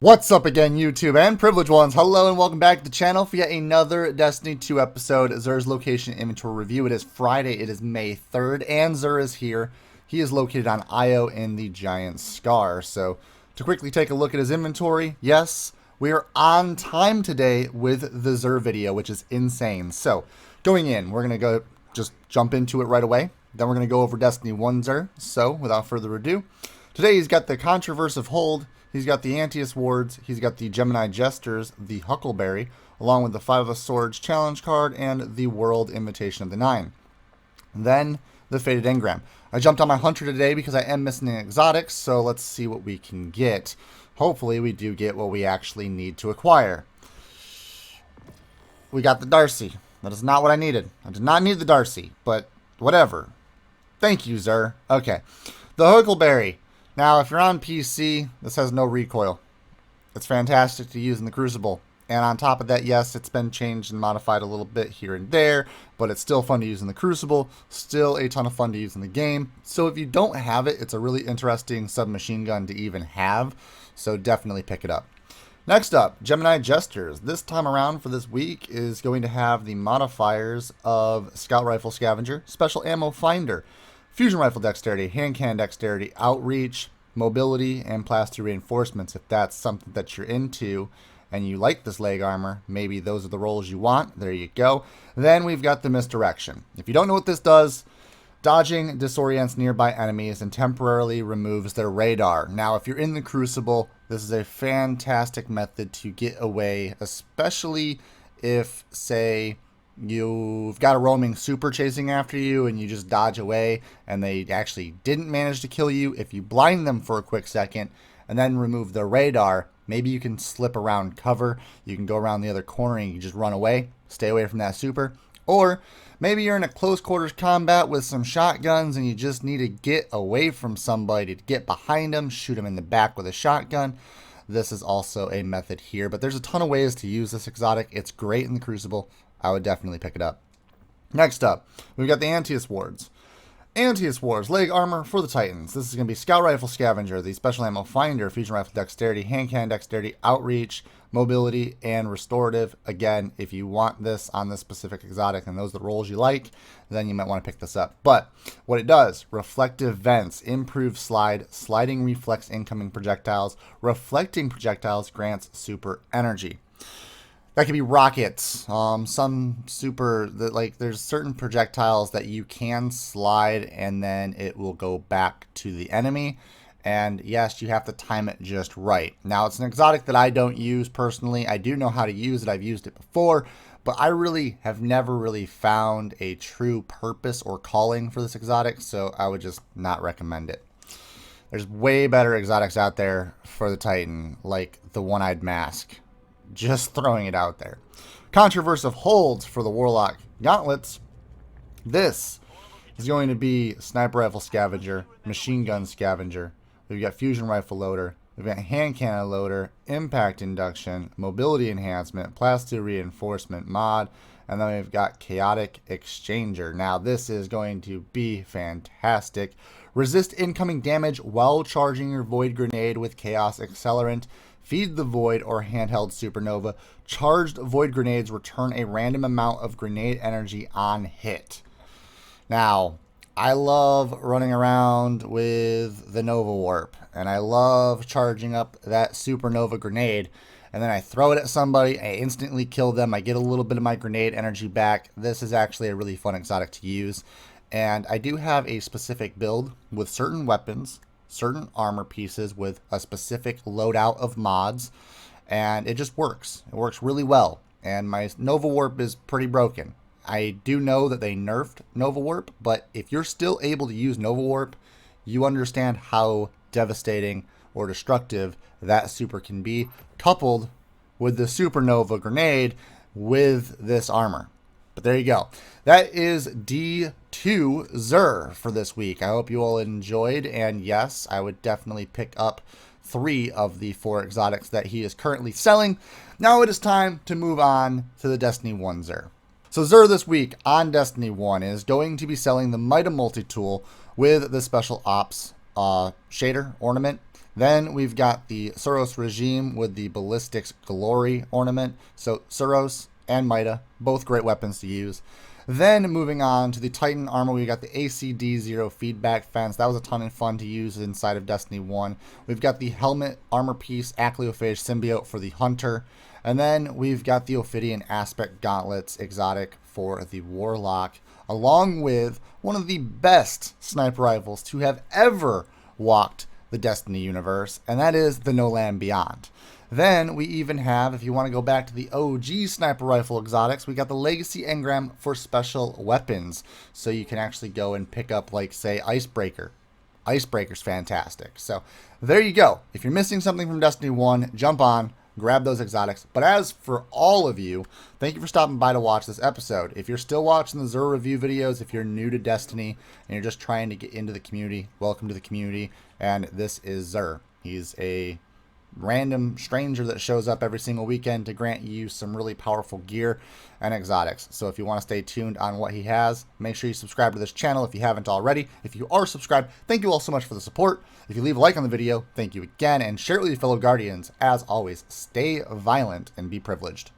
What's up again, YouTube and privileged ones? Hello and welcome back to the channel for yet another Destiny 2 episode, XUR's location inventory review. It is Friday, it is May 3rd, and XUR is here. He is located on Io in the Giant Scar. So, to quickly take a look at his inventory, yes, we are on time today with the XUR video, which is insane. So, going in, we're going to just jump into it right away. Then we're going to go over Destiny 1 XUR. So, without further ado, today he's got the Controversive Hold. He's got the Antius Wards, he's got the Gemini Jesters, the Huckleberry, along with the Five of Swords challenge card and the World Invitation of the Nine. Then the Faded Engram. I jumped on my Hunter today because I am missing an exotic, so let's see what we can get. Hopefully we do get what we actually need to acquire. We got the Darcy. That is not what I needed. I did not need the Darcy, but whatever. Thank you, XUR. Okay. The Huckleberry. Now, if you're on PC, this has no recoil. It's fantastic to use in the Crucible. And on top of that, yes, it's been changed and modified a little bit here and there, but it's still fun to use in the Crucible, still a ton of fun to use in the game. So if you don't have it, it's a really interesting submachine gun to even have, so definitely pick it up. Next up, Gemini Jesters. This time around for this week is going to have the modifiers of Scout Rifle Scavenger, Special Ammo Finder, Fusion Rifle Dexterity, Hand Cannon Dexterity, Outreach, Mobility, and Plaster Reinforcements. If that's something that you're into and you like this leg armor, maybe those are the roles you want. There you go. Then we've got the Misdirection. If you don't know what this does, dodging disorients nearby enemies and temporarily removes their radar. Now, if you're in the Crucible, this is a fantastic method to get away, especially if, say, you've got a roaming super chasing after you and you just dodge away and they actually didn't manage to kill you. If you blind them for a quick second and then remove their radar, maybe you can slip around cover. You can go around the other corner and you just run away, stay away from that super. Or maybe you're in a close quarters combat with some shotguns and you just need to get away from somebody to get behind them, shoot them in the back with a shotgun. This is also a method here, but there's a ton of ways to use this exotic. It's great in the Crucible. I would definitely pick it up. Next up, we've got the Antius Wards. Antius Wards, leg armor for the Titans. This is going to be Scout Rifle Scavenger, the Special Ammo Finder, Fusion Rifle Dexterity, Hand Cannon Dexterity, Outreach, Mobility, and Restorative. Again, if you want this on this specific exotic and those are the roles you like, then you might want to pick this up. But what it does, Reflective Vents, Improved Slide, Sliding Reflex Incoming Projectiles, Reflecting Projectiles grants Super Energy. That could be rockets, some super, there's certain projectiles that you can slide and then it will go back to the enemy. And yes, you have to time it just right. Now, it's an exotic that I don't use personally. I do know how to use it. I've used it before, but I really have never really found a true purpose or calling for this exotic, so I would just not recommend it. There's way better exotics out there for the Titan, like the One-Eyed Mask. Just throwing it out there. Controversive Holds for the Warlock Gauntlets. This is going to be Sniper Rifle Scavenger, Machine Gun Scavenger. We've got Fusion Rifle Loader. We've got Hand Cannon Loader, Impact Induction, Mobility Enhancement, Plaster Reinforcement Mod, and then we've got Chaotic Exchanger. Now this is going to be fantastic. Resist incoming damage while charging your Void Grenade with Chaos Accelerant. Feed the Void or Handheld Supernova. Charged Void Grenades return a random amount of grenade energy on hit. Now, I love running around with the Nova Warp, and I love charging up that Supernova grenade, and then I throw it at somebody, I instantly kill them, I get a little bit of my grenade energy back. This is actually a really fun exotic to use, and I do have a specific build with certain weapons, certain armor pieces with a specific loadout of mods, and it just works. It works really well, and my Nova Warp is pretty broken. I do know that they nerfed Nova Warp, but if you're still able to use Nova Warp, you understand how devastating or destructive that super can be, coupled with the Supernova grenade with this armor. But there you go. That is D2 XUR for this week. I hope you all enjoyed, and yes, I would definitely pick up 3 of the 4 exotics that he is currently selling. Now it is time to move on to the Destiny 1 XUR. So XUR this week on Destiny 1 is going to be selling the Mida Multi-Tool with the Special Ops shader ornament. Then we've got the Suros regime with the Ballistics Glory ornament. So Suros and Mida, both great weapons to use. Then moving on to the Titan armor, we got the ACD0 feedback fence. That was a ton of fun to use inside of Destiny 1. We've got the helmet armor piece Acleophage symbiote for the Hunter. And then we've got the Ophidian aspect gauntlets exotic for the Warlock, along with one of the best sniper rifles to have ever walked the Destiny universe, and that is the No Land Beyond. Then we even have, if you want to go back to the OG sniper rifle exotics, we got the Legacy Engram for special weapons. So you can actually go and pick up, like, say, Icebreaker. Icebreaker's fantastic. So there you go. If you're missing something from Destiny 1, jump on, grab those exotics. But as for all of you, thank you for stopping by to watch this episode. If you're still watching the XUR review videos, if you're new to Destiny and you're just trying to get into the community, welcome to the community. And this is XUR. He's a random stranger that shows up every single weekend to grant you some really powerful gear and exotics. So if you want to stay tuned on what he has, make sure you subscribe to this channel if you haven't already. If you are subscribed, thank you all so much for the support. If you leave a like on the video, thank you again, and share it with your fellow Guardians. As always, stay violent and be privileged.